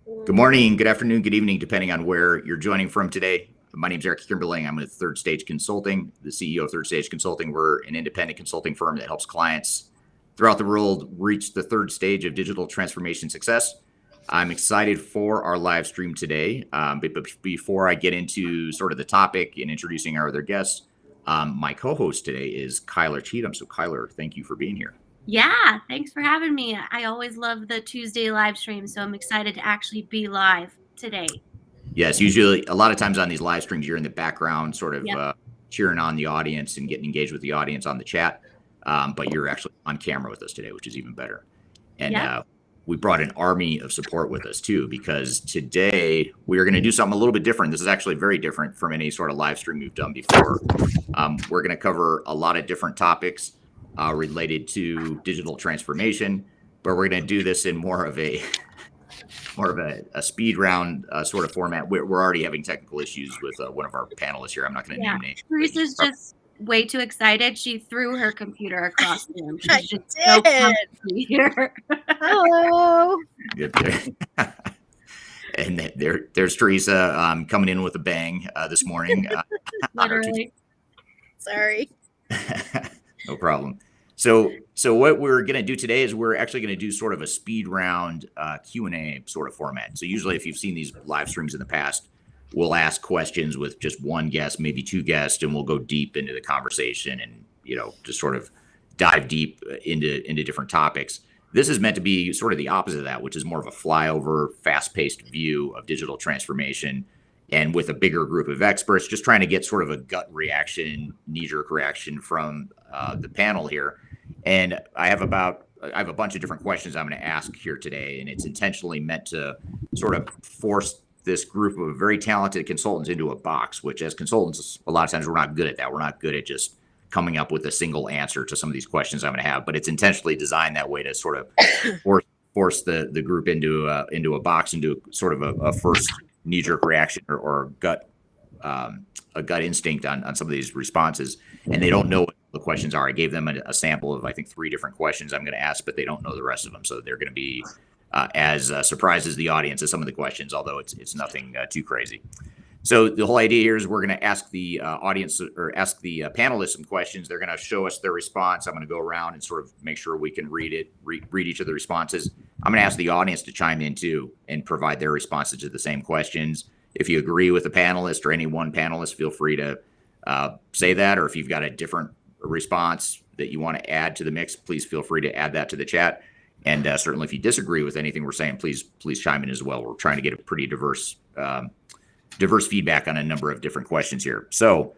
Good morning, good afternoon, good evening, depending on where you're joining from today. My name is Eric Kimberling. I'm with Third Stage Consulting, the CEO of Third Stage Consulting. We're an independent consulting firm that helps clients throughout the world reach the third stage of digital transformation success. I'm excited for our live stream today. But before I get into sort of the topic and introducing our other guests, my co-host today is Kyler Cheatham. So Kyler, thank you for being here. Yeah, thanks for having me. I always love the Tuesday live stream, so I'm excited to actually be live today. Yes, usually a lot of times on these live streams, you're in the background sort of Yep. cheering on the audience and getting engaged with the audience on the chat. But you're actually on camera with us today, which is even better. And Yep. we brought an army of support with us too, because today we are going to do something a little bit different. This is actually very different from any sort of live stream we've done before. We're going to cover a lot of different topics related to digital transformation, but we're going to do this in more of a speed round sort of format. We're already having technical issues with one of our panelists here. I'm not going to name names. Teresa's just way too excited. She threw her computer across the room. I She's just so comfy here. Hello. Good. And there's Teresa coming in with a bang this morning. Literally. Sorry. No problem. So what we're going to do today is we're actually going to do sort of a speed round Q&A sort of format. So usually if you've seen these live streams in the past, we'll ask questions with just one guest, maybe two guests, and we'll go deep into the conversation and, just sort of dive deep into different topics. This is meant to be sort of the opposite of that, which is more of a flyover, fast-paced view of digital transformation, and with a bigger group of experts, just trying to get sort of a gut reaction, knee-jerk reaction from the panel here. And I have a bunch of different questions I'm going to ask here today, and it's intentionally meant to sort of force this group of very talented consultants into a box, which as consultants, a lot of times we're not good at that. We're not good at just coming up with a single answer to some of these questions I'm going to have, but it's intentionally designed that way to sort of force the group into a box, into sort of a first knee-jerk reaction or a gut instinct on some of these responses, and they don't know what the questions are. I gave them a sample of, I think, 3 different questions I'm going to ask, but they don't know the rest of them, so they're going to be as surprised as the audience as some of the questions, although it's nothing too crazy. So the whole idea here is we're going to ask the audience or ask the panelists some questions. They're going to show us their response. I'm going to go around and sort of make sure we can read each of the responses. I'm going to ask the audience to chime in too and provide their responses to the same questions. If you agree with a panelist or any one panelist, feel free to say that. Or if you've got a different response that you want to add to the mix, please feel free to add that to the chat. And certainly if you disagree with anything we're saying, please chime in as well. We're trying to get a pretty diverse feedback on a number of different questions here. So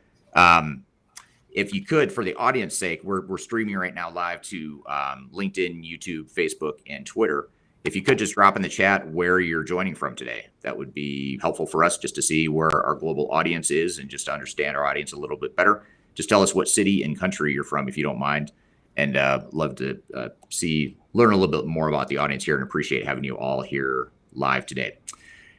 if you could, for the audience sake, we're streaming right now live to LinkedIn, YouTube, Facebook, and Twitter. If you could just drop in the chat where you're joining from today, that would be helpful for us just to see where our global audience is and just to understand our audience a little bit better. Just tell us what city and country you're from, if you don't mind. And love to learn a little bit more about the audience here and appreciate having you all here live today.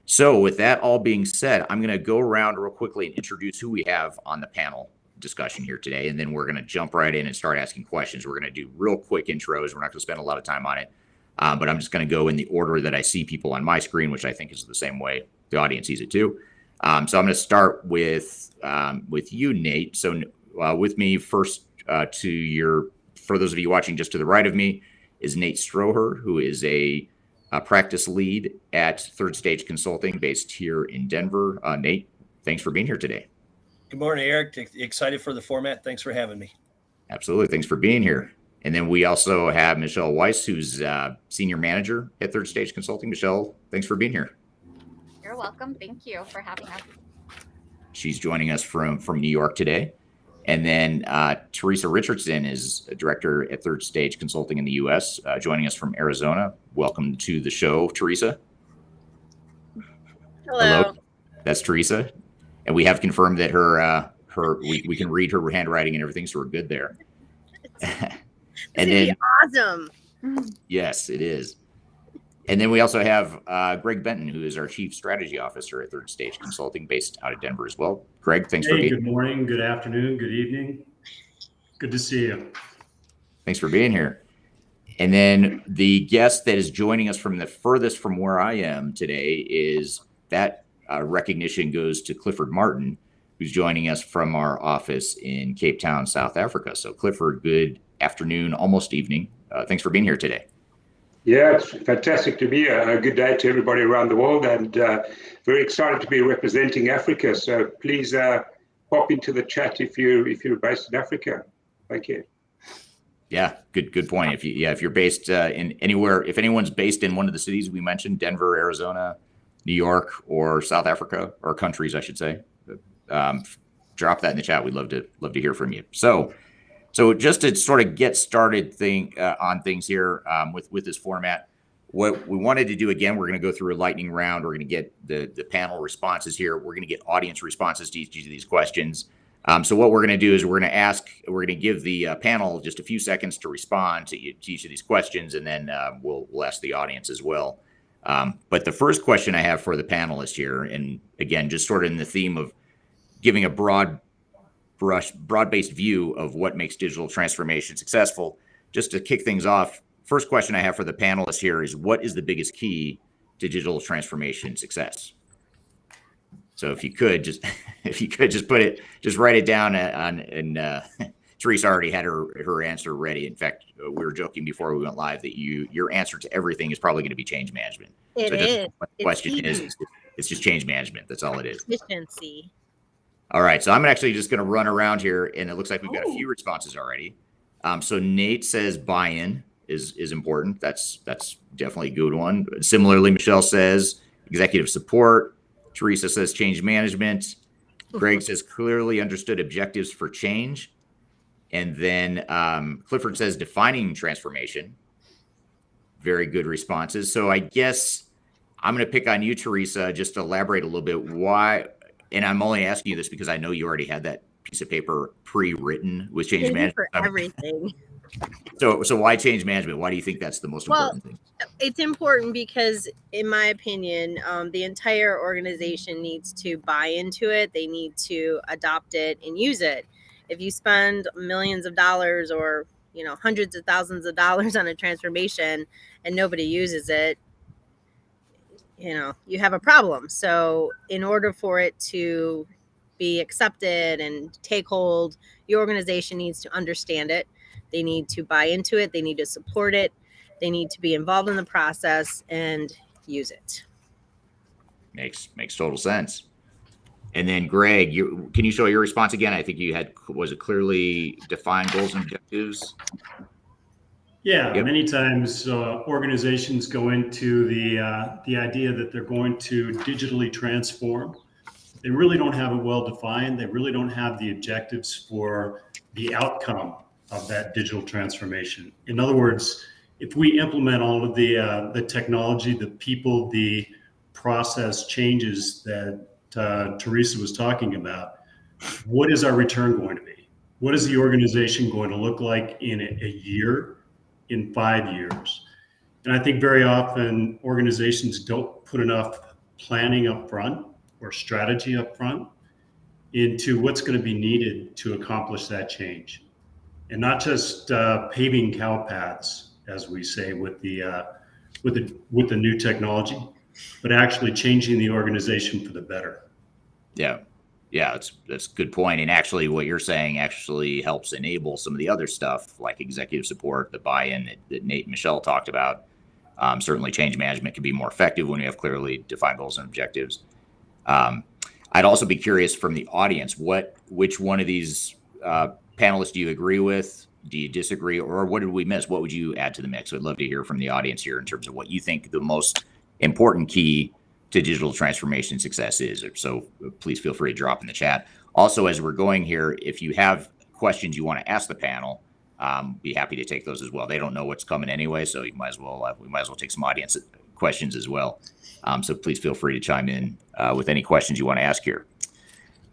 So with that all being said, I'm going to go around real quickly and introduce who we have on the panel discussion here today. And then we're going to jump right in and start asking questions. We're going to do real quick intros. We're not going to spend a lot of time on it, but I'm just going to go in the order that I see people on my screen, which I think is the same way the audience sees it too. So I'm going to start with you, Nate. So with me first for those of you watching just to the right of me is Nate Stroher, who is a practice lead at Third Stage Consulting based here in Denver. Nate, thanks for being here today. Good morning, Eric. Excited for the format. Thanks for having me. Absolutely. Thanks for being here. And then we also have Michelle Weiss, who's senior manager at Third Stage Consulting. Michelle, thanks for being here. You're welcome. Thank you for having us. She's joining us from New York today. And then Teresa Richardson is a director at Third Stage Consulting in the U.S., joining us from Arizona. Welcome to the show, Teresa. Hello. That's Teresa. And we have confirmed that we can read her handwriting and everything, so we're good there. And then awesome. Yes, it is. And then we also have Greg Benton, who is our Chief Strategy Officer at Third Stage Consulting, based out of Denver as well. Greg, thanks for being here. Good morning, good afternoon, good evening. Good to see you. Thanks for being here. And then the guest that is joining us from the furthest from where I am today is that recognition goes to Clifford Martin, who's joining us from our office in Cape Town, South Africa. So Clifford, good afternoon, almost evening. Thanks for being here today. Yeah, it's fantastic to be here. A good day to everybody around the world, and very excited to be representing Africa. So please pop into the chat if you're based in Africa. Thank you. Yeah, good point. If you're based in anywhere, if anyone's based in one of the cities we mentioned, Denver, Arizona, New York, or South Africa, or countries, I should say, drop that in the chat. We'd love to hear from you. So just to sort of get started on things here with this format, what we wanted to do, again, we're going to go through a lightning round. We're going to get the panel responses here. We're going to get audience responses to each of these questions. So what we're going to do is we're going to give the panel just a few seconds to respond to each of these questions, and then we'll ask the audience as well. But the first question I have for the panelists here, and again, just sort of in the theme of giving a broad-based view of what makes digital transformation successful, just to kick things off, first question I have for the panelists here is, what is the biggest key to digital transformation success? So if you could just write it down and Teresa already had her answer ready. In fact, we were joking before we went live that your answer to everything is probably going to be change management. It is. The question is, it's just change management. That's all it is. Efficiency. All right. So I'm actually just going to run around here, and it looks like we've got a few responses already. So Nate says buy-in is important. That's definitely a good one. Similarly, Michelle says executive support. Teresa says change management. Greg says clearly understood objectives for change. And then Clifford says defining transformation. Very good responses. So I guess I'm going to pick on you, Teresa, just to elaborate a little bit why. And I'm only asking you this because I know you already had that piece of paper pre-written with change management. For everything. So why change management? Why do you think that's the most important thing? It's important because, in my opinion, the entire organization needs to buy into it. They need to adopt it and use it. If you spend millions of dollars or hundreds of thousands of dollars on a transformation and nobody uses it, you have a problem. So in order for it to be accepted and take hold, your organization needs to understand it. They need to buy into it. They need to support it. They need to be involved in the process and use it. Makes total sense. And then Greg, can you show your response again? I think you was it clearly defined goals and objectives? Yeah, Yep. Many times organizations go into the idea that they're going to digitally transform. They really don't have it well defined. They really don't have the objectives for the outcome of that digital transformation. In other words, if we implement all of the technology, the people, the process changes that Teresa was talking about, what is our return going to be? What is the organization going to look like in a year, in 5 years? And I think very often organizations don't put enough planning up front or strategy up front into what's going to be needed to accomplish that change. And not just paving cow paths, as we say, with the new technology, but actually changing the organization for the better. Yeah, that's a good point. And actually, what you're saying actually helps enable some of the other stuff, like executive support, the buy-in that Nate and Michelle talked about. Certainly, change management can be more effective when we have clearly defined goals and objectives. I'd also be curious from the audience, which one of these panelists do you agree with? Do you disagree? Or what did we miss? What would you add to the mix? I'd love to hear from the audience here in terms of what you think the most important key to digital transformation success is. So please feel free to drop in the chat. Also, as we're going here, if you have questions you want to ask the panel, be happy to take those as well. They don't know what's coming anyway, so we might as well take some audience questions as well. So please feel free to chime in with any questions you want to ask here.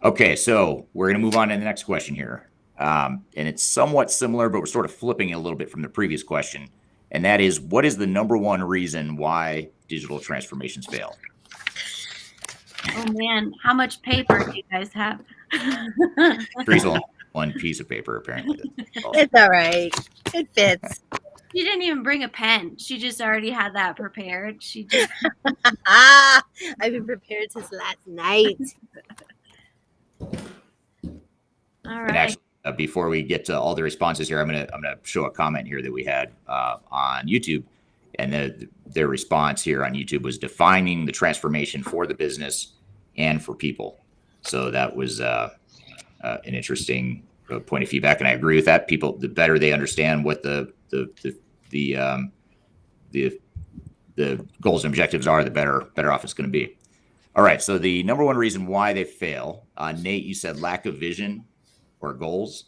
Okay, so we're going to move on to the next question here. And it's somewhat similar, but we're sort of flipping it a little bit from the previous question. And that is, what is the number one reason why digital transformations fail? Oh man, how much paper do you guys have? Teresa, one piece of paper, apparently. It's all right. It fits. She didn't even bring a pen. She just already had that prepared. She just I've been prepared since last night. all And right. actually, before we get to all the responses here, I'm gonna show a comment here that we had on YouTube, and their response here on YouTube was defining the transformation for the business and for people. So that was an interesting point of feedback, and I agree with that. People, the better they understand what the goals and objectives are, the better off it's going to be. All right. So the number one reason why they fail, Nate, you said lack of vision or goals.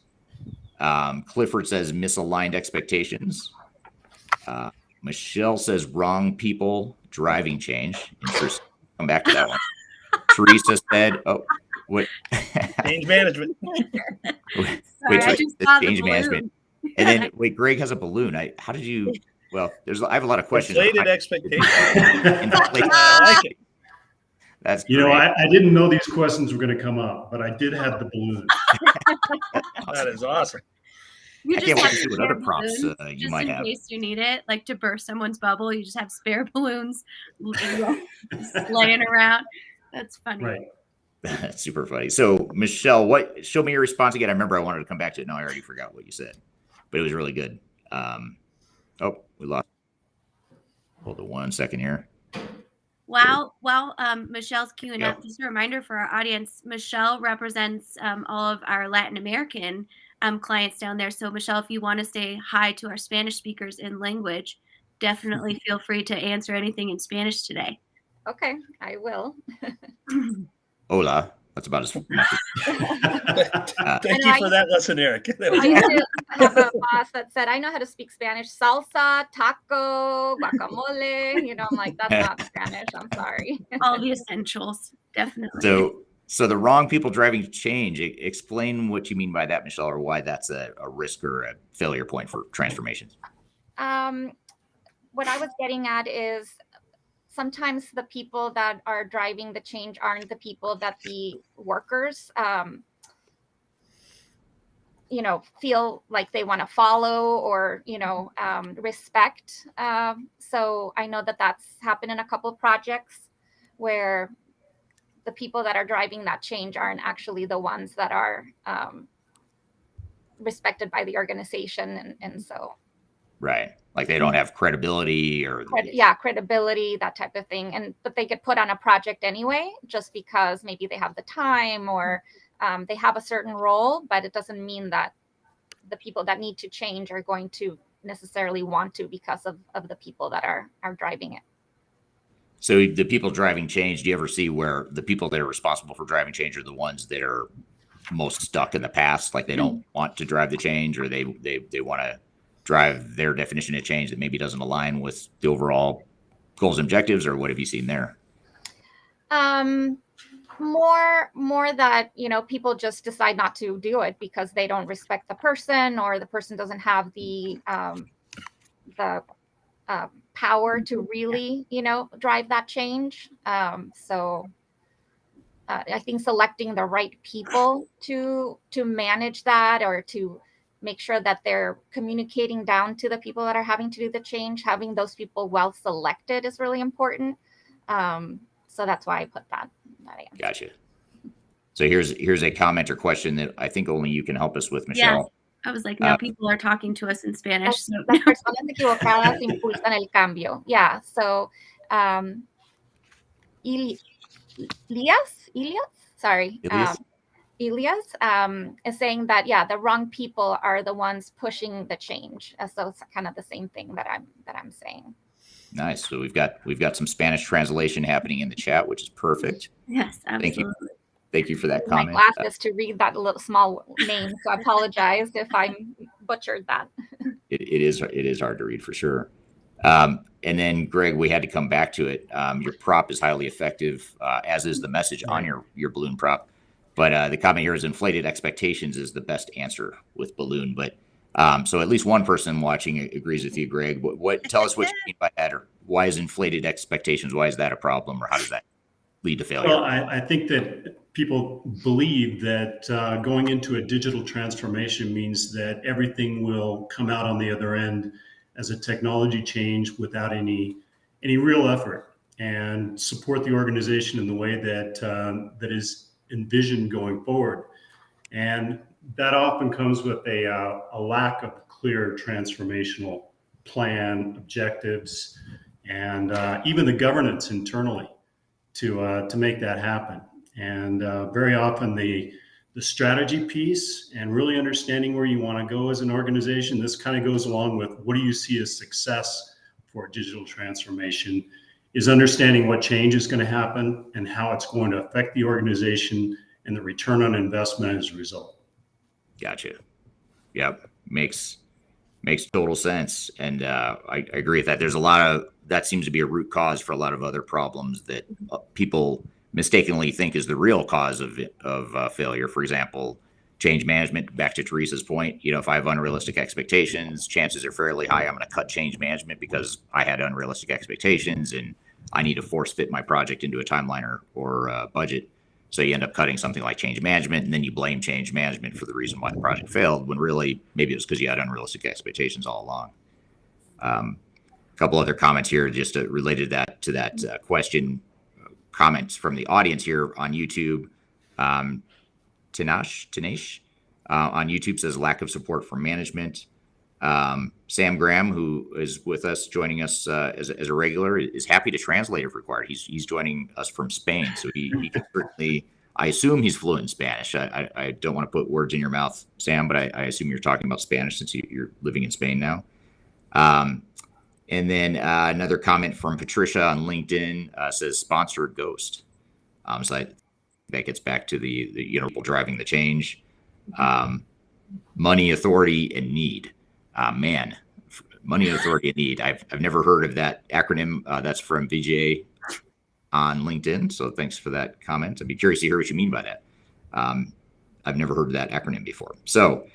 Clifford says misaligned expectations. Michelle says wrong people driving change. Interesting. Come back to that one. Teresa said, "Oh, what? Change management. Sorry, Wait, I just saw the change balloon. management." And then wait, Greg has a balloon. How did you? Well, I have a lot of questions. Inflated expectations. Inflated. I like it. That's You know, great. I didn't know these questions were going to come up, but I did have the balloon. That is awesome. You I just can't wait have to see what spare other prompts balloons you just might in have. case you need it, like to burst someone's bubble. You just have spare balloons laying around. That's funny. Right. That's super funny. So, Michelle, show me your response again. I remember I wanted to come back to it. Now I already forgot what you said, but it was really good. Oh, we lost. Hold on 1 second here. While Michelle's queuing Yep. up, just a reminder for our audience, Michelle represents all of our Latin American clients down there. So, Michelle, if you want to say hi to our Spanish speakers in language, definitely feel free to answer anything in Spanish today. Okay, I will. Hola. That's about as much. Thank you for that lesson, Eric. That was I used to have a boss that said, I know how to speak Spanish. Salsa, taco, guacamole. You know, I'm like, that's not Spanish. I'm sorry. All the essentials, definitely. So the wrong people driving change. Explain what you mean by that, Michelle, or why that's a risk or a failure point for transformations. What I was getting at is sometimes the people that are driving the change aren't the people that the workers, feel like they want to follow or, respect. So I know that that's happened in a couple of projects where the people that are driving that change aren't actually the ones that are respected by the organization. And so. Right. Like they don't have credibility or. Credibility, that type of thing. But they get put on a project anyway, just because maybe they have the time or they have a certain role, but it doesn't mean that the people that need to change are going to necessarily want to because of the people that are driving it. So the people driving change, do you ever see where the people that are responsible for driving change are the ones that are most stuck in the past? Like they don't want to drive the change, or they want to drive their definition of change that maybe doesn't align with the overall goals and objectives, or what have you seen there? More that, people just decide not to do it because they don't respect the person, or the person doesn't have the power to really, drive that change. So I think selecting the right people to manage that, or to make sure that they're communicating down to the people that are having to do the change, having those people well selected is really important. So that's why I put that answer. Gotcha. So here's a comment or question that I think only you can help us with, Michelle. Yeah. I was like, no, people are talking to us in Spanish. So. Las personas equivocadas impulsan el cambio. Yeah. So, Elias, is saying that, the wrong people are the ones pushing the change. So it's kind of the same thing that I'm saying. Nice. So we've got some Spanish translation happening in the chat, which is perfect. Yes, absolutely. Thank you for that comment. My glasses to read that little small name, so I apologize if I butchered that. It is hard to read for sure. And then Greg, we had to come back to it. Your prop is highly effective, as is the message on your balloon prop. But the comment here is inflated expectations is the best answer with balloon. But so at least one person watching agrees with you, Greg. Tell us what you mean by that, or why is inflated expectations? Why is that a problem, or how does that lead to failure? Well, I think that people believe that going into a digital transformation means that everything will come out on the other end as a technology change without any real effort, and support the organization in the way that is envisioned going forward. And that often comes with a lack of clear transformational plan, objectives, and even the governance internally to make that happen. And very often the strategy piece and really understanding where you want to go as an organization, this kind of goes along with what do you see as success for digital transformation, is understanding what change is going to happen and how it's going to affect the organization and the return on investment as a result. Gotcha. Yep. Makes total sense. And I agree with that. There's a lot of, that seems to be a root cause for a lot of other problems that people mistakenly think is the real cause of failure. For example, change management, back to Teresa's point, if I have unrealistic expectations, chances are fairly high I'm going to cut change management because I had unrealistic expectations and I need to force fit my project into a timeline or budget. So you end up cutting something like change management, and then you blame change management for the reason why the project failed, when really maybe it was because you had unrealistic expectations all along. A couple other comments here just related to that question. Comments from the audience here on YouTube. Tanash on YouTube says lack of support from management. Sam Graham, who is with us, joining us as a regular, is happy to translate if required. He's joining us from Spain, so he can certainly. I assume he's fluent in Spanish. I don't want to put words in your mouth, Sam, but I assume you're talking about Spanish since you're living in Spain now. And then another comment from Patricia on LinkedIn says sponsored ghost. So that gets back to the driving the change. Money, authority, and need. Man, money, authority, and need. I've never heard of that acronym. That's from VJ on LinkedIn. So thanks for that comment. I'd be curious to hear what you mean by that. I've never heard of that acronym before. So,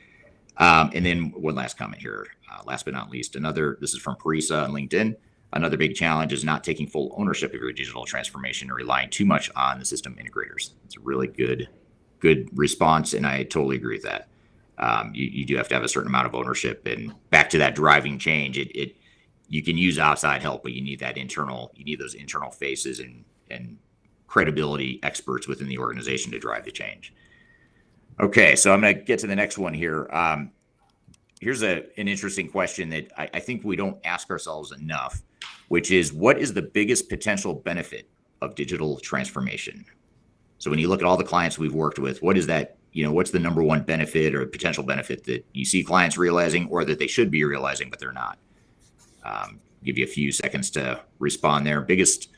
and then one last comment here. Last but not least, this is from Parisa on LinkedIn. Another big challenge is not taking full ownership of your digital transformation or relying too much on the system integrators. It's a really good response, and I totally agree with that. You do have to have a certain amount of ownership, and back to that driving change, you can use outside help, but you need those internal faces and credibility experts within the organization to drive the change. Okay, so I'm going to get to the next one here. Here's an interesting question that I think we don't ask ourselves enough, which is, what is the biggest potential benefit of digital transformation? So when you look at all the clients we've worked with, what is that, what's the number one benefit or potential benefit that you see clients realizing, or that they should be realizing, but they're not? Give you a few seconds to respond there. Biggest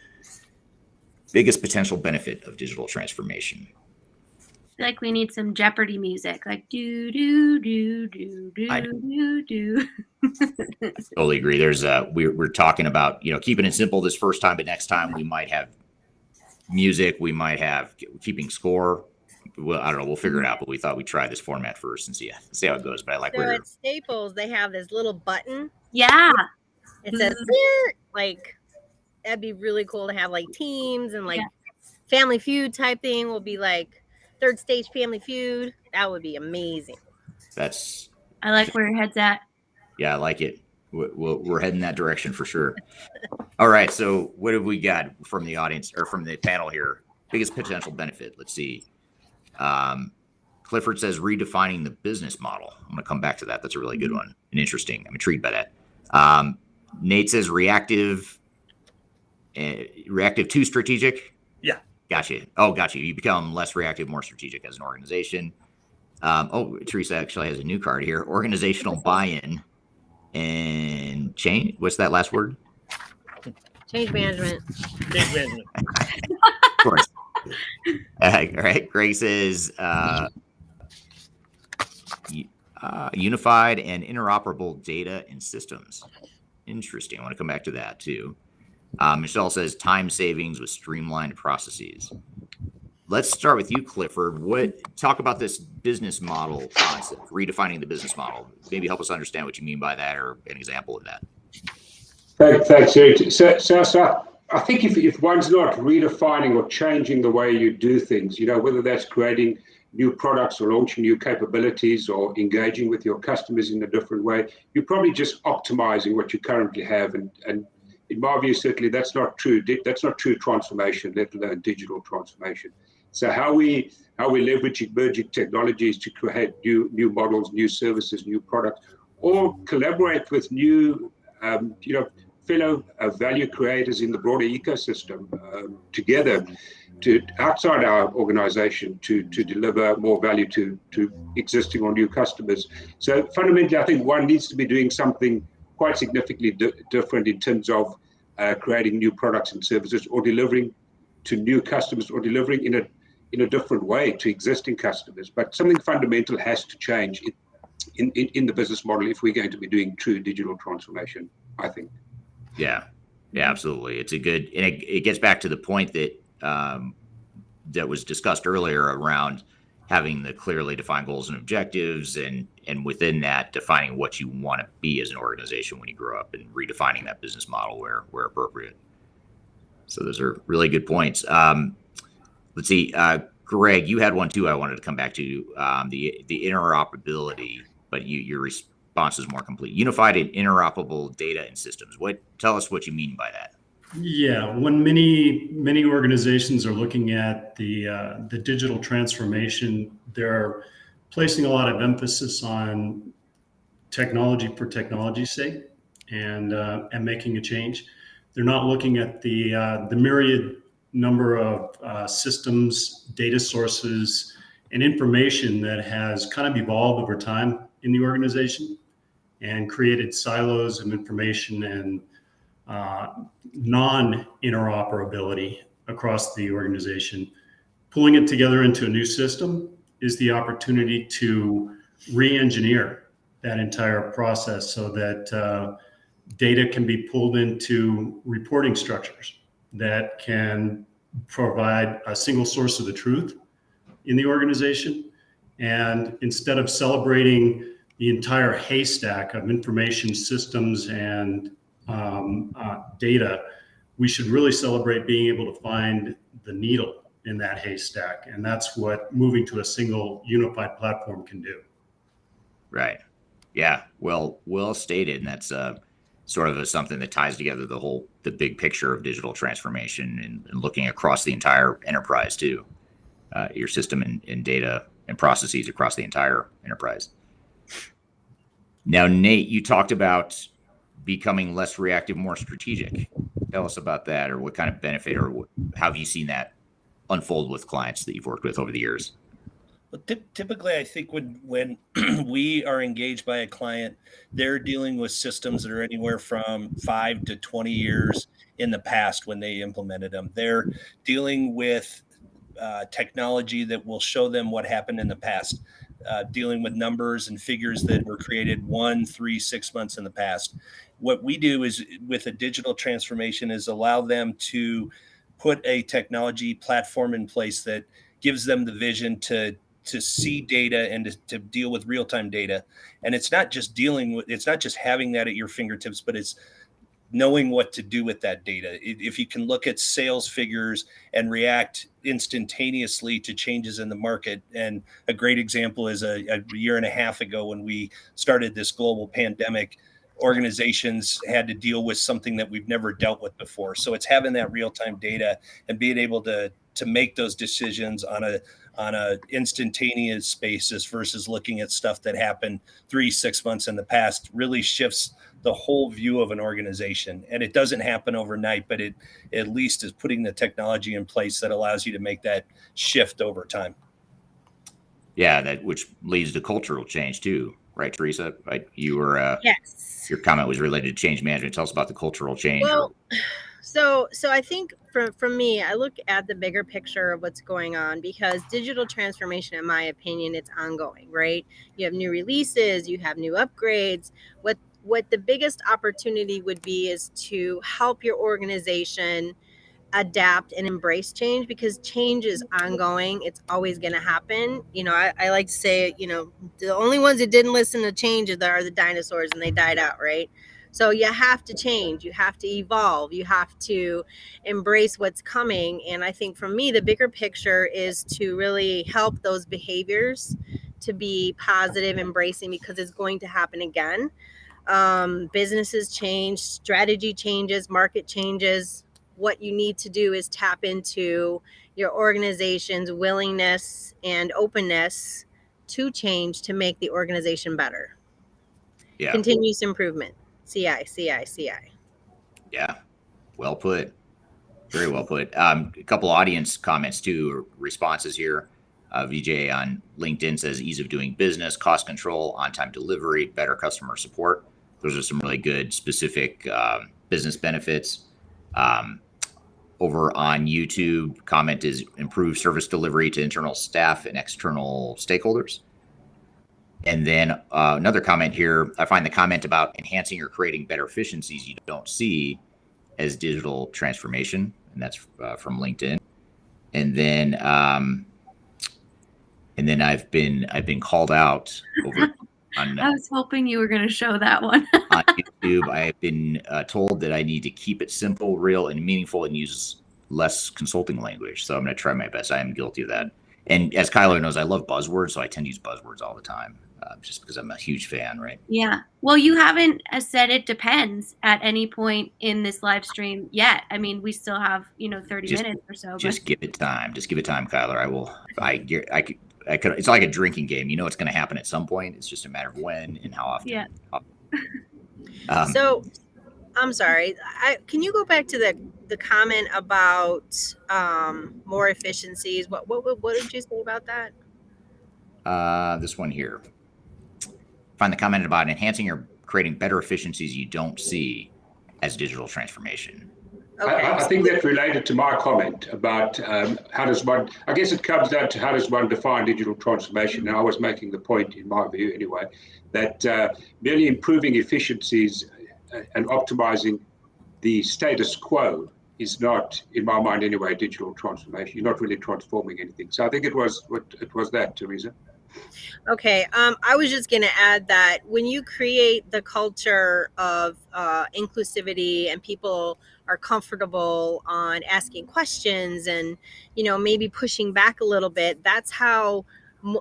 potential benefit of digital transformation. I feel like we need some Jeopardy music, like do do do do do do. Totally agree. There's we're talking about keeping it simple this first time, but next time we might have music. We might have keeping score. Well, I don't know. We'll figure it out. But we thought we'd try this format first and see how it goes. But I like so at Staples they have this little button. Yeah, it says like that'd be really cool to have like teams and like Family Feud type thing. Will be like third stage Family Feud. That would be amazing. I like where your head's at. Yeah, I like it. We're heading that direction for sure. All right. So what have we got from the audience or from the panel here? Biggest potential benefit. Let's see. Clifford says redefining the business model. I'm going to come back to that. That's a really good one and interesting. I'm intrigued by that. Nate says reactive to strategic. Yeah. Gotcha. Oh, gotcha. You become less reactive, more strategic as an organization. Teresa actually has a new card here. Organizational buy-in and change. What's that last word? Change management. Change management. Of course. All right. Greg says unified and interoperable data and systems. Interesting. I want to come back to that too. Michelle says time savings with streamlined processes. Let's start with you, Clifford. Talk about this business model concept, redefining the business model. Maybe help us understand what you mean by that, or an example of that. Thanks, Eric. So I think if one's not redefining or changing the way you do things, whether that's creating new products or launching new capabilities or engaging with your customers in a different way. You're probably just optimizing what you currently have. And in my view, certainly that's not true. That's not true transformation, let alone digital transformation. So how we leverage emerging technologies to create new models, new services, new products, or collaborate with new, fellow value creators in the broader ecosystem together to outside our organization to deliver more value to existing or new customers. So fundamentally, I think one needs to be doing something quite significantly different in terms of creating new products and services, or delivering to new customers, or delivering in a different way to existing customers. But something fundamental has to change in the business model if we're going to be doing true digital transformation, I think. Yeah, absolutely. It's a good, and it gets back to the point that that was discussed earlier around having the clearly defined goals and objectives, and within that, defining what you want to be as an organization when you grow up, and redefining that business model where appropriate. So those are really good points. Let's see, Greg, you had one too. I wanted to come back to the interoperability, but your response is more complete. Unified and interoperable data and systems. Tell us what you mean by that. Yeah, when many organizations are looking at the digital transformation, they're placing a lot of emphasis on technology for technology's sake, and making a change. They're not looking at the myriad number of systems, data sources, and information that has kind of evolved over time in the organization and created silos of information and non-interoperability across the organization. Pulling it together into a new system is the opportunity to re-engineer that entire process so that data can be pulled into reporting structures that can provide a single source of the truth in the organization. And instead of celebrating the entire haystack of information systems and data, we should really celebrate being able to find the needle in that haystack. And that's what moving to a single unified platform can do. Right. Yeah. Well stated. And that's sort of something that ties together the big picture of digital transformation, and looking across the entire enterprise too, your system and data and processes across the entire enterprise. Now, Nate, you talked about becoming less reactive, more strategic. Tell us about that, or what kind of benefit, or how have you seen that unfold with clients that you've worked with over the years? Well, typically, I think when we are engaged by a client, they're dealing with systems that are anywhere from 5 to 20 years in the past when they implemented them. They're dealing with technology that will show them what happened in the past, dealing with numbers and figures that were created 1, 3, 6 months in the past. What we do is, with a digital transformation, is allow them to put a technology platform in place that gives them the vision to see data and to deal with real-time data. And it's not just having that at your fingertips, but it's knowing what to do with that data. If you can look at sales figures and react instantaneously to changes in the market. And a great example is a year and a half ago, when we started this global pandemic, organizations had to deal with something that we've never dealt with before. So it's having that real-time data and being able to make those decisions on a instantaneous basis versus looking at stuff that happened 3-6 months in the past really shifts the whole view of an organization. And it doesn't happen overnight, but it at least is putting the technology in place that allows you to make that shift over time. Yeah, which leads to cultural change too, right, Teresa? Right, you were Yes. Your comment was related to change management. Tell us about the cultural change. Well, so I think from me, I look at the bigger picture of what's going on, because digital transformation, in my opinion, it's ongoing, right? You have new releases, you have new upgrades. What the biggest opportunity would be is to help your organization adapt and embrace change, because change is ongoing. It's always going to happen. I like to say, the only ones that didn't listen to change are the dinosaurs, and they died out, right? So you have to change, you have to evolve, you have to embrace what's coming. And I think for me, the bigger picture is to really help those behaviors to be positive, embracing, because it's going to happen again. Businesses change, strategy changes, market changes. What you need to do is tap into your organization's willingness and openness to change to make the organization better. Yeah. Continuous improvement. CI. Yeah. Well put. Very well put. A couple audience comments too, or responses here. VJ on LinkedIn says ease of doing business, cost control, on-time delivery, better customer support. Those are some really good specific business benefits. Over on YouTube, comment is improve service delivery to internal staff and external stakeholders. And then another comment here, I find the comment about enhancing or creating better efficiencies you don't see as digital transformation, and that's from LinkedIn. And then I've been called out over on I was hoping you were going to show that one. on YouTube. I have been told that I need to keep it simple, real, and meaningful, and use less consulting language. So I'm going to try my best. I am guilty of that. And as Kyler knows, I love buzzwords, so I tend to use buzzwords all the time, just because I'm a huge fan, right? Yeah. Well, you haven't said it depends at any point in this live stream yet. I mean, we still have 30 minutes or so. Just give it time. Just give it time, Kyler. I could. It's like a drinking game. You know it's going to happen at some point. It's just a matter of when and how often. Yeah. So, I'm sorry. Can you go back to the comment about more efficiencies? What did you say about that? This one here. Find the comment about enhancing or creating better efficiencies you don't see as digital transformation. Okay. I think that's related to my comment about how does one, I guess it comes down to how does one define digital transformation. And I was making the point, in my view anyway, that merely improving efficiencies and optimizing the status quo is not, in my mind anyway, digital transformation. You're not really transforming anything. So I think it was that, Teresa. Okay. I was just going to add that when you create the culture of inclusivity and people are comfortable on asking questions and, maybe pushing back a little bit, that's how,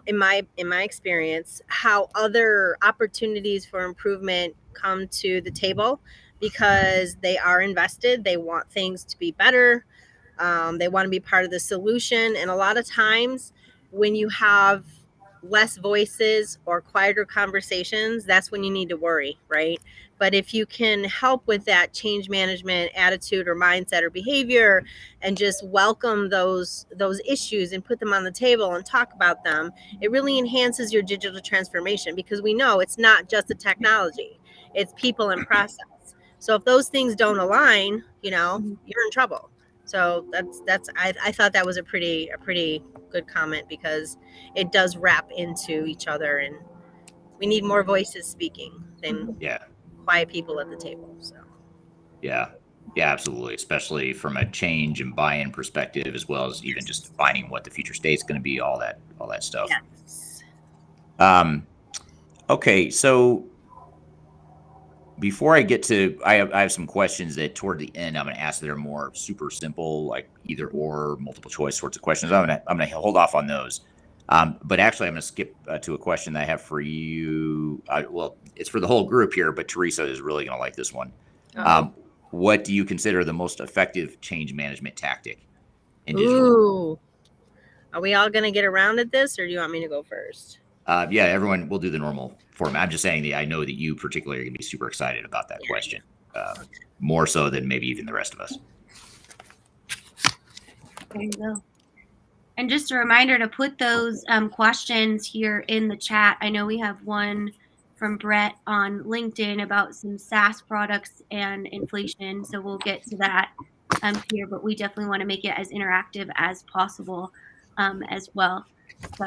in my experience, how other opportunities for improvement come to the table, because they are invested. They want things to be better. They want to be part of the solution. And a lot of times when you have less voices or quieter conversations, that's when you need to worry, right? But if you can help with that change management attitude or mindset or behavior and just welcome those issues and put them on the table and talk about them, it really enhances your digital transformation, because we know it's not just the technology, it's people and process. So if those things don't align, you're in trouble. So I thought that was a pretty good comment, because it does wrap into each other, and we need more voices speaking than quiet people at the table. So yeah, absolutely, especially from a change and buy-in perspective, as well as even just defining what the future state's going to be, all that stuff. Yes. Okay, so before I get to, I have some questions that toward the end I'm going to ask that are more super simple, like either or, multiple choice sorts of questions. I'm going to hold off on those. But actually, I'm going to skip to a question that I have for you. Well, it's for the whole group here, but Teresa is really going to like this one. What do you consider the most effective change management tactic in digital? Ooh. Are we all going to get around at this, or do you want me to go first? Yeah, everyone will do the normal format. I'm just saying that I know that you particularly are going to be super excited about that question, more so than maybe even the rest of us. There you go. And just a reminder to put those questions here in the chat. I know we have one from Brett on LinkedIn about some SaaS products and inflation, so we'll get to that here, but we definitely want to make it as interactive as possible as well. So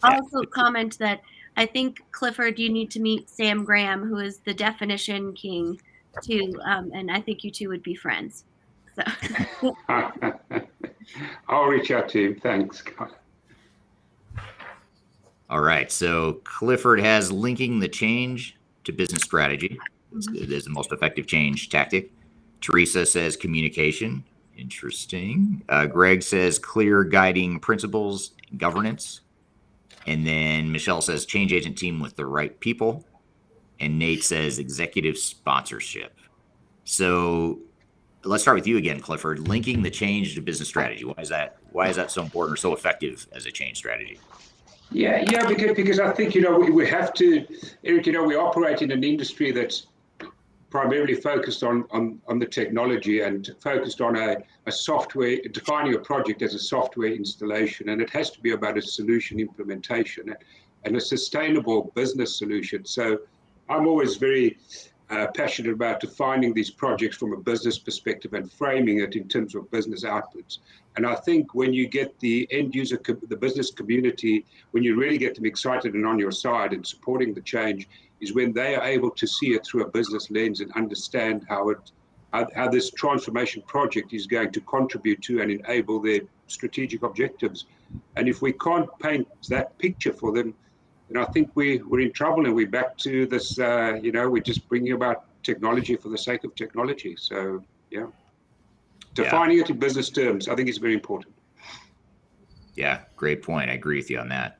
I'll also comment that I think, Clifford, you need to meet Sam Graham, who is the definition king, too, and I think you two would be friends. So. I'll reach out to him. Thanks. All right. So Clifford has linking the change to business strategy. It is the most effective change tactic. Teresa says communication. Interesting. Greg says clear guiding principles, governance. And then Michelle says change agent team with the right people. And Nate says executive sponsorship. So let's start with you again, Clifford. Linking the change to business strategy. Why is that so important or so effective as a change strategy? Yeah, because I think, we have to, Eric, we operate in an industry that's primarily focused on the technology and focused on a software, defining a project as a software installation. And it has to be about a solution implementation and a sustainable business solution. So I'm always very passionate about defining these projects from a business perspective and framing it in terms of business outputs. And I think when you get the end user, the business community, when you really get them excited and on your side and supporting the change, is when they are able to see it through a business lens and understand how this transformation project is going to contribute to and enable their strategic objectives. And if we can't paint that picture for them, then I think we're in trouble, and we're back to this, we're just bringing about technology for the sake of technology. So, yeah. Defining it in business terms, I think is very important. Yeah, great point. I agree with you on that.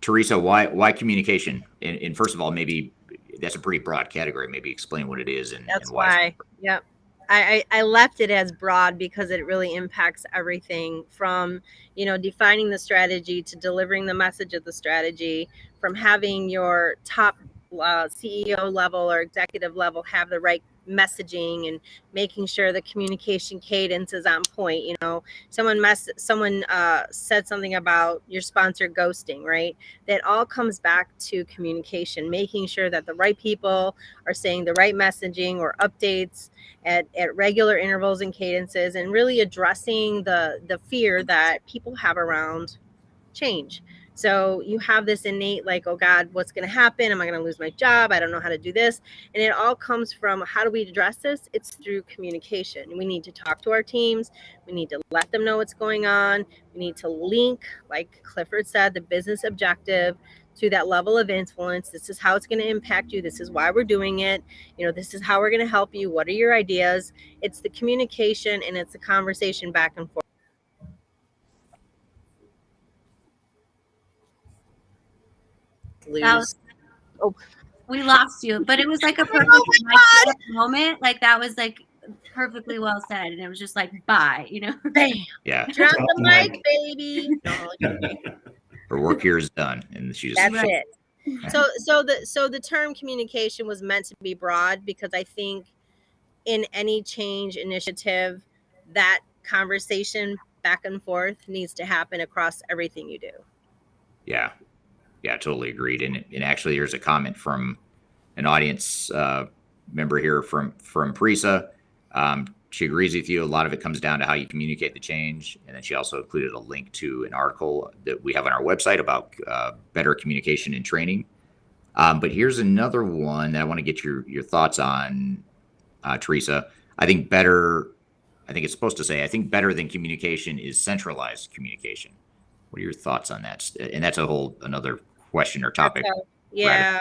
Teresa, why communication? And first of all, maybe that's a pretty broad category. Maybe explain what it is and why. Yep. I left it as broad because it really impacts everything from, defining the strategy to delivering the message of the strategy, from having your top CEO level or executive level have the right messaging and making sure the communication cadence is on point. Someone said something about your sponsor ghosting, right? That all comes back to communication, making sure that the right people are saying the right messaging or updates at regular intervals and cadences, and really addressing the fear that people have around change. So you have this innate, like, oh God, what's going to happen? Am I going to lose my job? I don't know how to do this. And it all comes from, how do we address this? It's through communication. We need to talk to our teams. We need to let them know what's going on. We need to link, like Clifford said, the business objective to that level of influence. This is how it's going to impact you. This is why we're doing it. This is how we're going to help you. What are your ideas? It's the communication, and it's the conversation back and forth. We lost you, but it was like a perfect moment. Like, that was like perfectly well said, and it was just like, bye, Bam. Yeah. Drop the mic, baby. Her work here is done, and she just. That's it. So the term communication was meant to be broad, because I think in any change initiative, that conversation back and forth needs to happen across everything you do. Yeah, totally agreed. And actually, here's a comment from an audience member here from Teresa. She agrees with you. A lot of it comes down to how you communicate the change. And then she also included a link to an article that we have on our website about better communication and training. But here's another one that I want to get your thoughts on, Teresa. I think it's supposed to say, I think better than communication is centralized communication. What are your thoughts on that? And that's another question or topic. Yeah.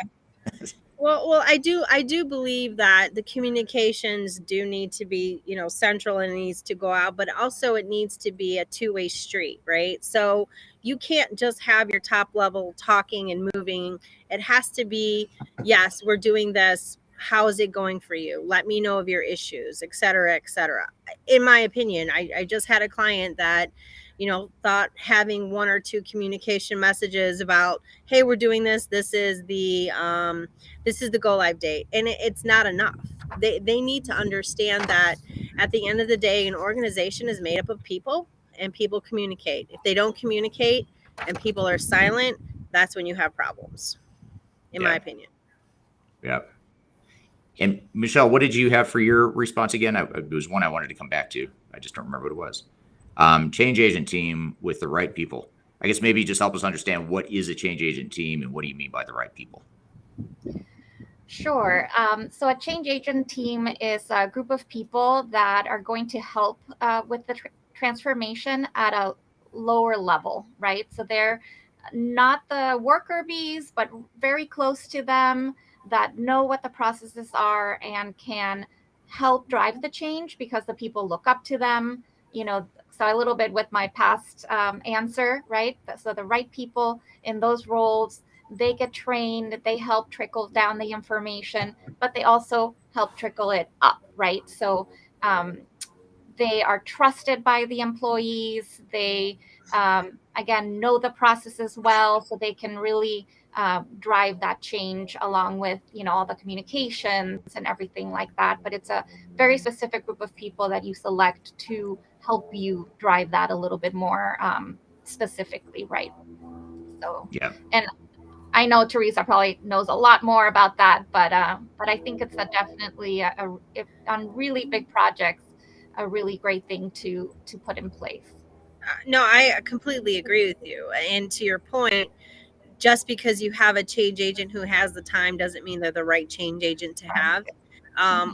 Well, I do believe that the communications do need to be, central, and it needs to go out, but also it needs to be a two-way street, right? So you can't just have your top level talking and moving. It has to be, yes, we're doing this. How is it going for you? Let me know of your issues, et cetera, et cetera. In my opinion, I just had a client that, thought having one or two communication messages about, hey, we're doing this. This is the go live date. And it's not enough. They need to understand that at the end of the day, an organization is made up of people, and people communicate. If they don't communicate and people are silent, that's when you have problems, in my opinion. Yeah. And Michelle, what did you have for your response again? It was one I wanted to come back to. I just don't remember what it was. Change agent team with the right people. I guess maybe just help us understand, what is a change agent team and what do you mean by the right people? Sure. So a change agent team is a group of people that are going to help with the transformation at a lower level, right? So they're not the worker bees, but very close to them. that know what the processes are and can help drive the change because the people look up to them. So a little bit with my past answer, right? So the right people in those roles, they get trained, they help trickle down the information, but they also help trickle it up, right? So they are trusted by the employees. They, again, know the processes well, so they can really drive that change along with, all the communications and everything like that. But it's a very specific group of people that you select to help you drive that a little bit more specifically, right? So, Yeah. and I know Teresa probably knows a lot more about that, but I think it's definitely on really big projects, a really great thing to put in place. No, I completely agree with you. And to your point, just because you have a change agent who has the time doesn't mean they're the right change agent to have.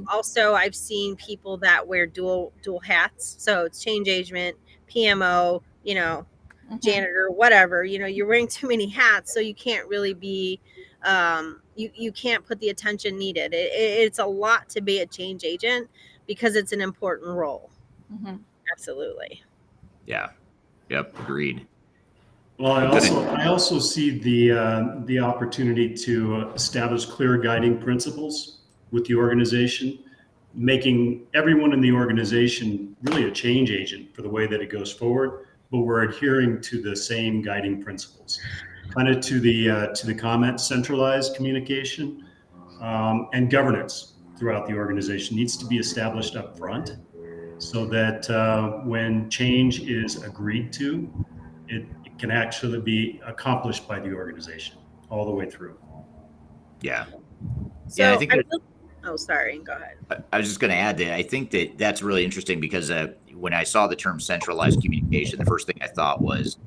Also, I've seen people that wear dual hats. So it's change agent, PMO, janitor, whatever. You're wearing too many hats, so you can't really be you can't put the attention needed. It's a lot to be a change agent because it's an important role. Absolutely. Yeah. Yep. Agreed. Well, I also see the opportunity to establish clear guiding principles with the organization, making everyone in the organization really a change agent for the way that it goes forward, but we're adhering to the same guiding principles. Kind of to the comment, centralized communication and governance throughout the organization needs to be established up front, so that when change is agreed to, it can actually be accomplished by the organization all the way through. Yeah. So yeah, I think oh, sorry. Go ahead. I was just going to add that I think that that's really interesting because when I saw the term centralized communication, the first thing I thought was,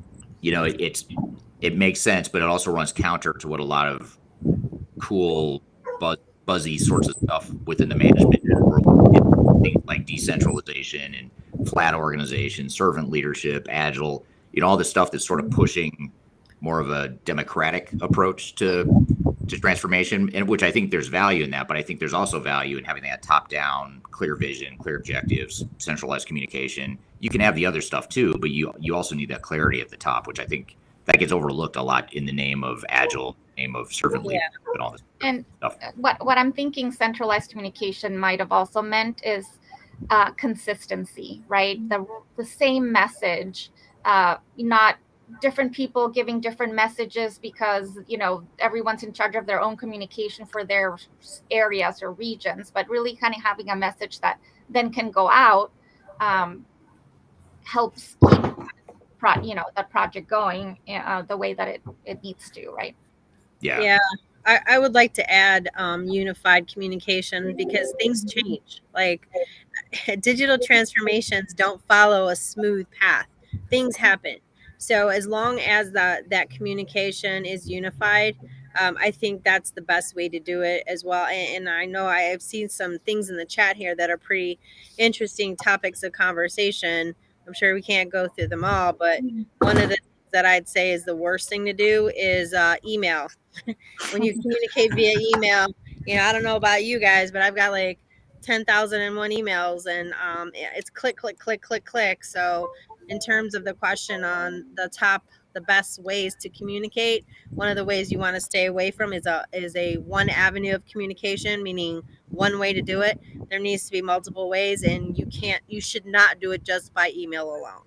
it makes sense, but it also runs counter to what a lot of cool, buzzy sorts of stuff within the management world, things like decentralization and flat organization, servant leadership, agile, all this stuff that's sort of pushing more of a democratic approach to transformation, and which I think there's value in that, but I think there's also value in having that top-down, clear vision, clear objectives, centralized communication. You can have the other stuff too, but you also need that clarity at the top, which I think that gets overlooked a lot in the name of agile, name of servant leadership, and all this stuff. What I'm thinking centralized communication might have also meant is consistency, right? The same message, not different people giving different messages because everyone's in charge of their own communication for their areas or regions, but really kind of having a message that then can go out, helps keep that project going the way that it needs to, right? Yeah. I would like to add unified communication because things change. Like digital transformations don't follow a smooth path. Things happen. So as long as that communication is unified, I think that's the best way to do it as well. And I know I have seen some things in the chat here that are pretty interesting topics of conversation. I'm sure we can't go through them all, but one of the things that I'd say is the worst thing to do is email. When you communicate via email, I don't know about you guys, but I've got like 10,001 emails, and it's click, click, click, click, click. So in terms of the question on the best ways to communicate, one of the ways you want to stay away from is a one avenue of communication, meaning one way to do it. There needs to be multiple ways, and you should not do it just by email alone.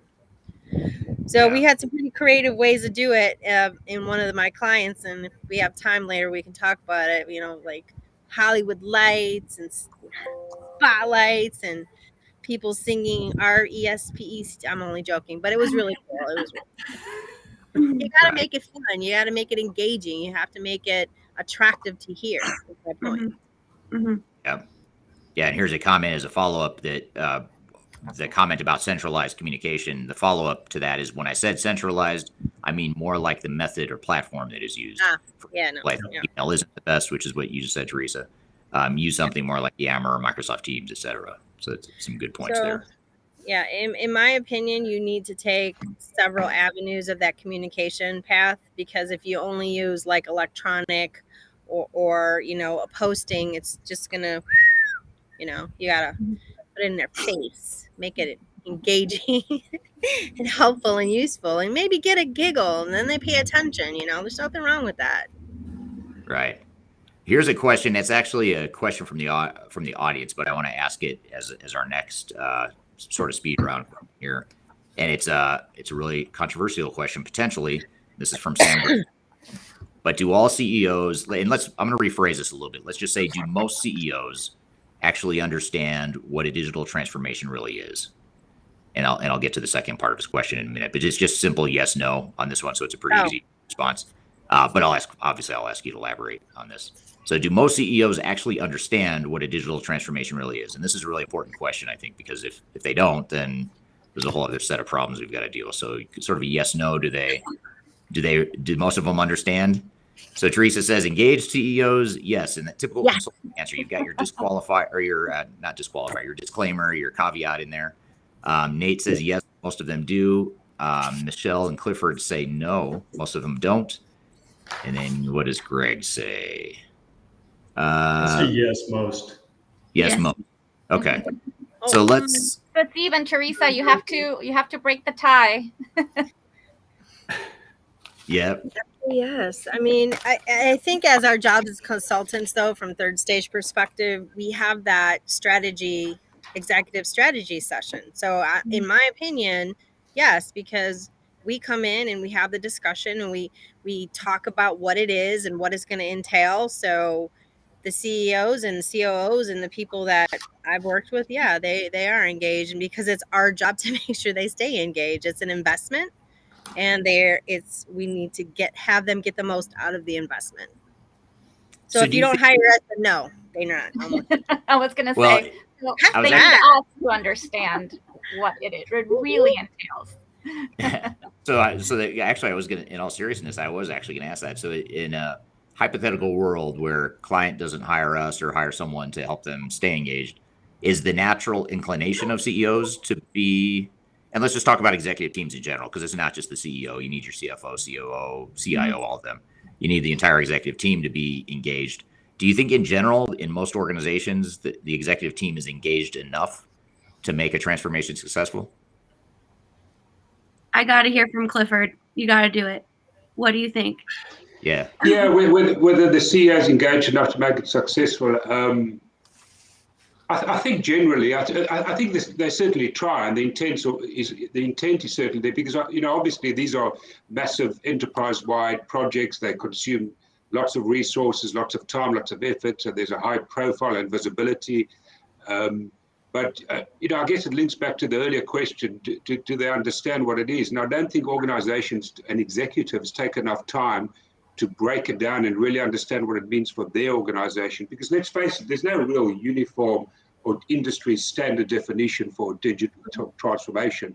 So we had some pretty creative ways to do it in one of my clients, and if we have time later, we can talk about it. Like Hollywood lights and spotlights and people singing RESPE. I'm only joking, but it was really cool. It was. You got to make it fun. You got to make it engaging. You have to make it attractive to hear. That's my point. Yeah. And here's a comment as a follow-up that the comment about centralized communication, the follow-up to that is when I said centralized, I mean more like the method or platform that is used. Email isn't the best, which is what you just said, Teresa. Use something more like Yammer or Microsoft Teams, etc. So it's some good points there. Yeah, in my opinion, you need to take several avenues of that communication path, because if you only use like electronic or you know, a posting. It's just gonna, you know, you gotta put it in their face, make it engaging and helpful and useful, and maybe get a giggle, and then they pay attention. You know, there's nothing wrong with that. Right. Here's a question. That's actually a question from the audience, but I want to ask it as our next sort of speed round here, and it's a really controversial question potentially. This is from Sam. But do all CEOs, and I'm going to rephrase this a little bit. Let's just say, do most CEOs actually understand what a digital transformation really is? And I'll get to the second part of this question in a minute, but it's just simple yes, no on this one. So it's a pretty easy response. But I'll ask you to elaborate on this. So do most CEOs actually understand what a digital transformation really is? And this is a really important question, I think, because if they don't, then there's a whole other set of problems we've got to deal with. So sort of a yes, no, do most of them understand? So Teresa says engaged CEOs, yes. In the typical consulting answer, you've got your your disclaimer, your caveat in there. Nate says yes, most of them do. Michelle and Clifford say no, most of them don't. And then what does Greg say? I say yes, most. Yes, most. Okay. So let's. But even Teresa, you have to break the tie. Yep. Yes. I mean, I think as our jobs as consultants, though, from third stage perspective, we have that executive strategy session. So in my opinion, yes, because we come in and we have the discussion and we talk about what it is and what it's going to entail. So the CEOs and COOs and the people that I've worked with, yeah, they are engaged, and because it's our job to make sure they stay engaged. It's an investment. And we need to have them get the most out of the investment. So if you don't hire us, then no, they're not. I was going to say, they need us to understand what it really entails. Actually, I was going to, in all seriousness, I was actually going to ask that. So in a hypothetical world where client doesn't hire us or hire someone to help them stay engaged, is the natural inclination of CEOs to be, and let's just talk about executive teams in general, because it's not just the CEO. You need your CFO, COO, CIO, all of them. You need the entire executive team to be engaged. Do you think in general, in most organizations, the executive team is engaged enough to make a transformation successful? I got to hear from Clifford. You got to do it. What do you think? Yeah, whether the CEO is engaged enough to make it successful, I think generally, I think they certainly try, and the intent is certainly there, because obviously these are massive enterprise-wide projects. They consume lots of resources, lots of time, lots of effort. So there's a high profile and visibility. But I guess it links back to the earlier question: do they understand what it is? And I don't think organizations and executives take enough time to break it down and really understand what it means for their organization. Because let's face it, there's no real uniform or industry standard definition for digital transformation.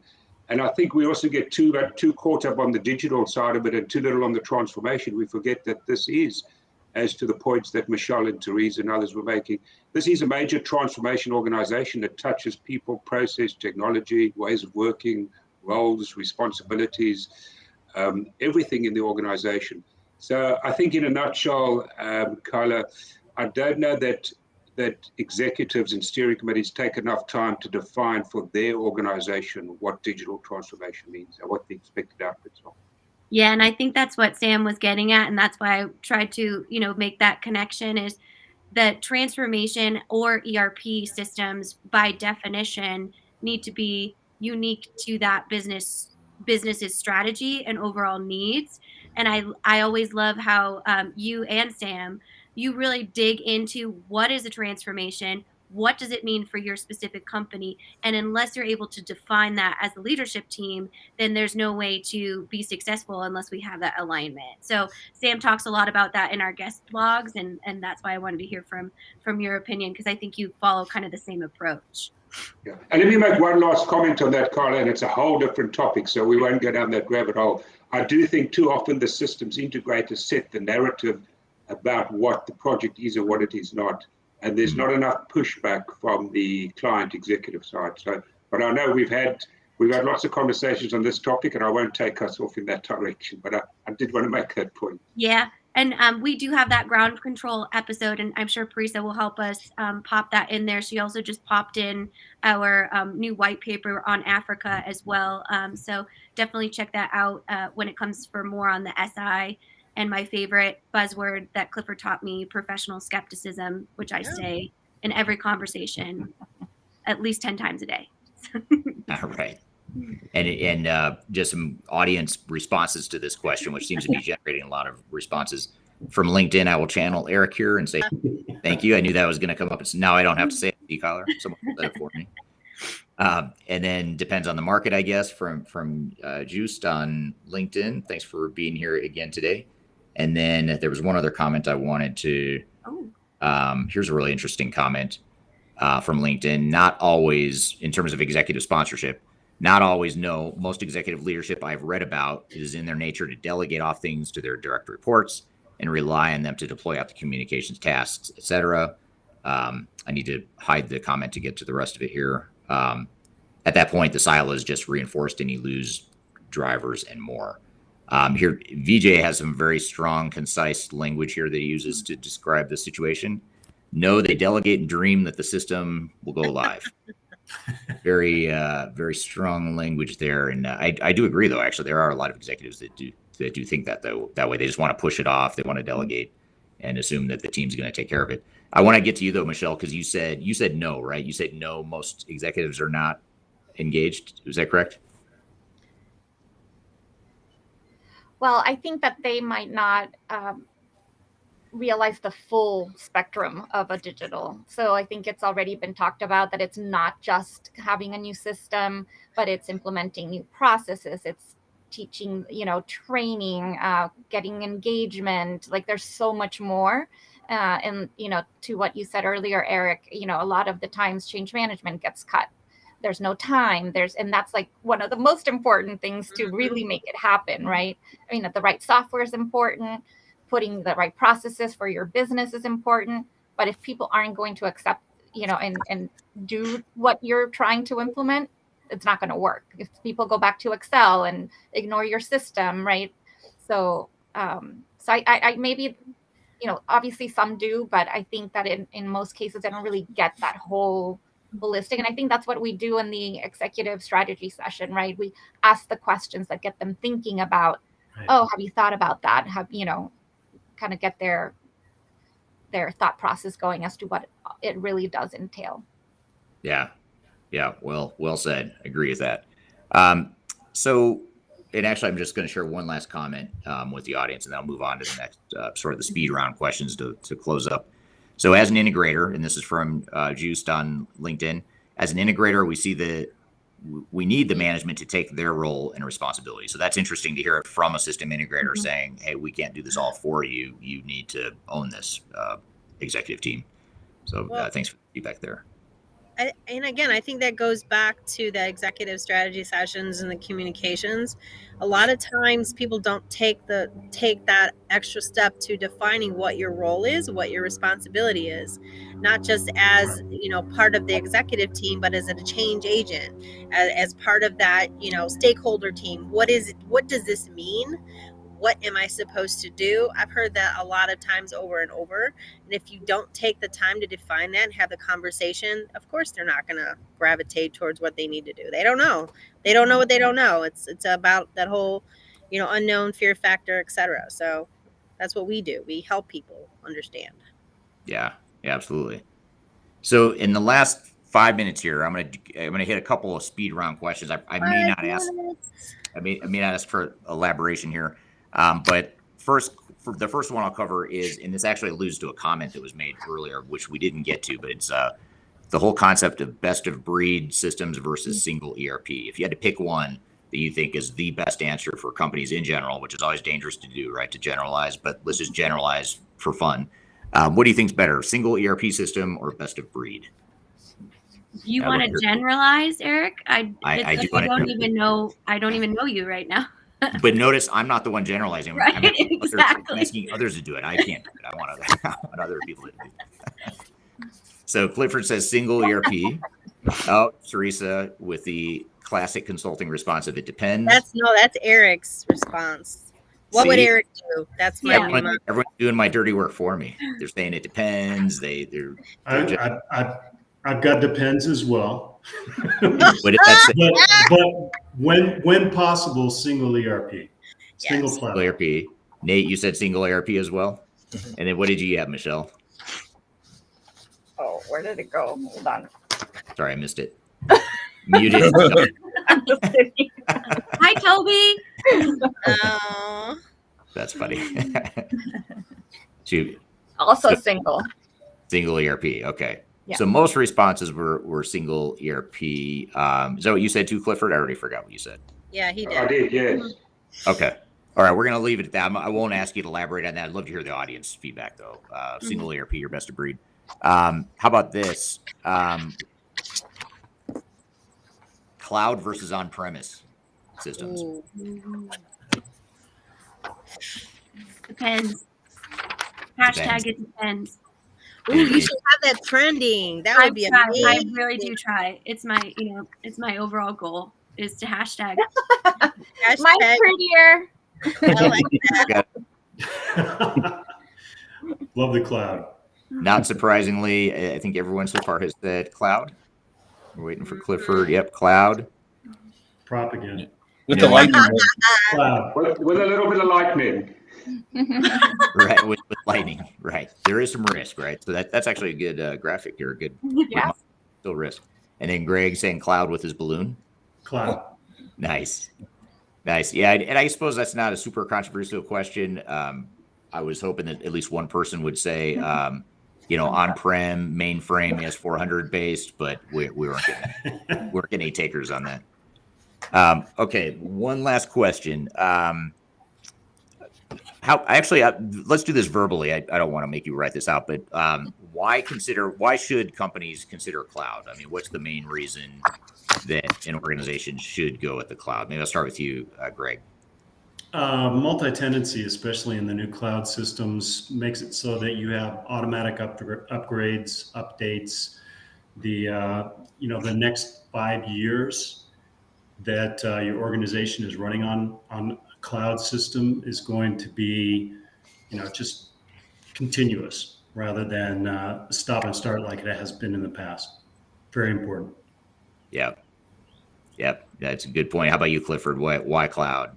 And I think we also get too caught up on the digital side of it and too little on the transformation. We forget that this is, as to the points that Michelle and Therese and others were making, this is a major transformation organization that touches people, process, technology, ways of working, roles, responsibilities, everything in the organization. So I think in a nutshell, Carla, I don't know that executives and steering committees take enough time to define for their organization what digital transformation means and what the expected outputs are. Yeah, and I think that's what Sam was getting at, and that's why I tried to, make that connection, is that transformation or ERP systems by definition need to be unique to that business's strategy and overall needs. And I always love how you and Sam, you really dig into what is a transformation, what does it mean for your specific company, and unless you're able to define that as the leadership team, then there's no way to be successful unless we have that alignment. So Sam talks a lot about that in our guest blogs, and that's why I wanted to hear from your opinion, because I think you follow kind of the same approach. Yeah. And let me make one last comment on that, Carla, and it's a whole different topic, so we won't go down that rabbit hole. I do think too often the systems integrators set the narrative about what the project is or what it is not. And there's not enough pushback from the client executive side. So, but I know we've had lots of conversations on this topic, and I won't take us off in that direction. But I did want to make that point. Yeah, And we do have that ground control episode, and I'm sure Parisa will help us pop that in there. She also just popped in our new white paper on Africa as well. So definitely check that out when it comes for more on the SI. And my favorite buzzword that Clifford taught me, professional skepticism, which I say in every conversation at least 10 times a day. All right. And just some audience responses to this question, which seems to be generating a lot of responses from LinkedIn. I will channel Eric here and say, thank you. I knew that was going to come up. Now I don't have to say it, Collar. Someone said it for me. And then depends on the market, I guess, from Juiced on LinkedIn. Thanks for being here again today. And then there was one other comment I wanted to, here's a really interesting comment from LinkedIn. Not always, in terms of executive sponsorship, not always, no. Most executive leadership I've read about is in their nature to delegate off things to their direct reports and rely on them to deploy out the communications tasks, etc. I need to hide the comment to get to the rest of it here. At that point, the silo is just reinforced and you lose drivers and more. Here, VJ has some very strong, concise language here that he uses to describe the situation. No, they delegate and dream that the system will go live. Very, very strong language there. And I do agree, though. Actually, there are a lot of executives that do think that way. They just want to push it off. They want to delegate and assume that the team's going to take care of it. I want to get to you, though, Michelle, because you said no, right? You said no. Most executives are not engaged. Is that correct? Well, I think that they might not realize the full spectrum of a digital. So I think it's already been talked about that it's not just having a new system, but it's implementing new processes. It's teaching, training, getting engagement. Like there's so much more. And, to what you said earlier, Eric, a lot of the times change management gets cut. There's no time. And that's like one of the most important things to really make it happen, right? I mean, the right software is important. Putting the right processes for your business is important. But if people aren't going to accept, and do what you're trying to implement, it's not going to work. If people go back to Excel and ignore your system, right? So I maybe, obviously some do, but I think that in most cases, they don't really get that whole holistic. And I think that's what we do in the executive strategy session, right? We ask the questions that get them thinking about, right. Oh, have you thought about that? Have, kind of get their thought process going as to what it really does entail. Yeah. Well said. Agree with that. So, and actually, I'm just going to share one last comment with the audience, and then I'll move on to the next sort of the speed round questions to close up. So, as an integrator, and this is from Juiced on LinkedIn, as an integrator, we need the management to take their role and responsibility. So that's interesting to hear it from a system integrator saying, hey, we can't do this all for you. You need to own this executive team. So thanks for the feedback there. And again, I think that goes back to the executive strategy sessions and the communications. A lot of times people don't take that extra step to defining what your role is, what your responsibility is, not just as, part of the executive team, but as a change agent, as part of that, stakeholder team. What does this mean? What am I supposed to do? I've heard that a lot of times over and over. And if you don't take the time to define that and have the conversation, of course, they're not going to gravitate towards what they need to do. They don't know. They don't know what they don't know. It's about that whole, unknown, fear factor, etc. So that's what we do. We help people understand. Yeah, absolutely. So in the last 5 minutes here, I'm gonna hit a couple of speed round questions. I may not ask for elaboration here. But the first one I'll cover is, and this actually alludes to a comment that was made earlier, which we didn't get to, but it's the whole concept of best of breed systems versus single ERP. If you had to pick one that you think is the best answer for companies in general, which is always dangerous to do, right? To generalize, but let's just generalize for fun. What do you think is better, single ERP system or best of breed? You want to generalize, Eric? I do. I don't even know you right now. But notice I'm not the one generalizing. Right, I'm asking others to do it. I can't do it. I want other people to do it. So Clifford says single ERP. Oh, Teresa with the classic consulting response of it depends. That's Eric's response. What would See? Eric do? That's my Yeah. new motto. Everyone's doing my dirty work for me. They're saying it depends. They're just, I've got depends as well. what did that say? But when possible, single ERP, single Yes. cloud. Single ERP. Nate, you said single ERP as well. Mhm. And then what did you have, Michelle? Oh, where did it go? Hold on. Sorry, I missed it. Muted. I'm just kidding. Hi, Toby. Oh, That's funny. Shoot. Also So- single. Single ERP. Okay. Yeah. So most responses were single ERP. Is that what you said too, Clifford? I already forgot what you said. yeah, he I did. did, yes. Okay. All right. We're going to leave it at that. I won't ask you to elaborate on that. I'd love to hear the audience feedback though. Single ERP, your best of breed. How about this? Cloud versus on-premise systems. Ooh. Depends. Hashtag Depends. it depends. Ooh, you should have that trending. That would be I amazing. really do try. It's my, it's my overall goal is to hashtag. Mine's Hashtag, prettier. I like that. Love the cloud. Not surprisingly, I think everyone so far has said cloud. We're waiting for Clifford. Yep, cloud. Prop again. With the lightning bolt. Cloud. With a little bit of lightning. Right, with lightning. Right. There is some risk, right? So that's actually a good graphic here. A good Yeah. still risk. And then Greg saying cloud with his balloon. Cloud. Nice. Nice. Yeah, and I suppose that's not a super controversial question. I was hoping that at least one person would say, on-prem, mainframe, S400 based, but we weren't getting any takers on that. Okay, one last question. Let's do this verbally. I don't want to make you write this out, but why should companies consider cloud? I mean, what's the main reason that an organization should go with the cloud? Maybe I'll start with you, Greg. Multi-tenancy, especially in the new cloud systems, makes it so that you have automatic upgrades, updates. The next 5 years that your organization is running on a cloud system is going to be, just continuous rather than stop and start like it has been in the past. Very important. Yeah. Yep. That's a good point. How about you, Clifford? Why cloud?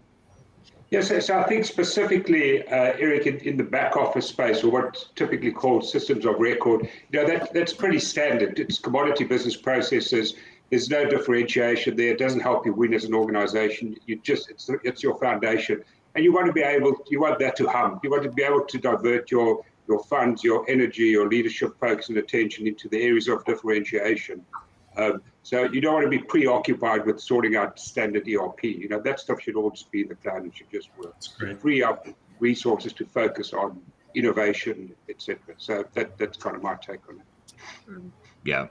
Yes, so I think specifically, Eric, in the back office space, or what's typically called systems of record, that's pretty standard. It's commodity business processes. There's no differentiation there. It doesn't help you win as an organization. It's your foundation, and you want that to hum. You want to be able to divert your funds, your energy, your leadership focus and attention into the areas of differentiation. So you don't want to be preoccupied with sorting out standard ERP. That stuff should all just be in the cloud and should just work. Free up resources to focus on innovation, etc. So that's kind of my take on it. Yeah.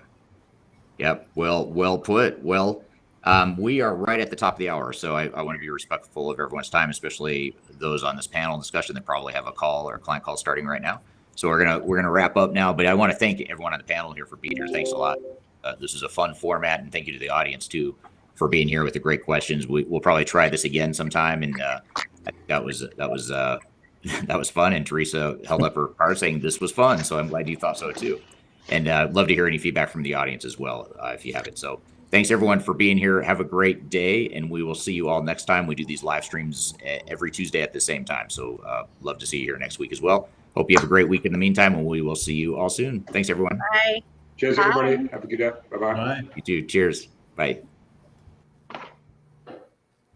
Yep. Well put. Well, we are right at the top of the hour, so I want to be respectful of everyone's time, especially those on this panel discussion that probably have a call or a client call starting right now. So we're gonna wrap up now, but I want to thank everyone on the panel here for being here. Thanks a lot. This is a fun format, and thank you to the audience too for being here with the great questions. We'll probably try this again sometime, and I think that was fun. And Teresa held up her card saying this was fun, so I'm glad you thought so too. And I'd love to hear any feedback from the audience as well, if you have it. So thanks everyone for being here. Have a great day, and we will see you all next time. We do these live streams every Tuesday at the same time. So love to see you here next week as well. Hope you have a great week in the meantime, and we will see you all soon. Thanks everyone. Bye. Cheers, everybody. Have a good day. Bye-bye. Bye. You too. Cheers. Bye.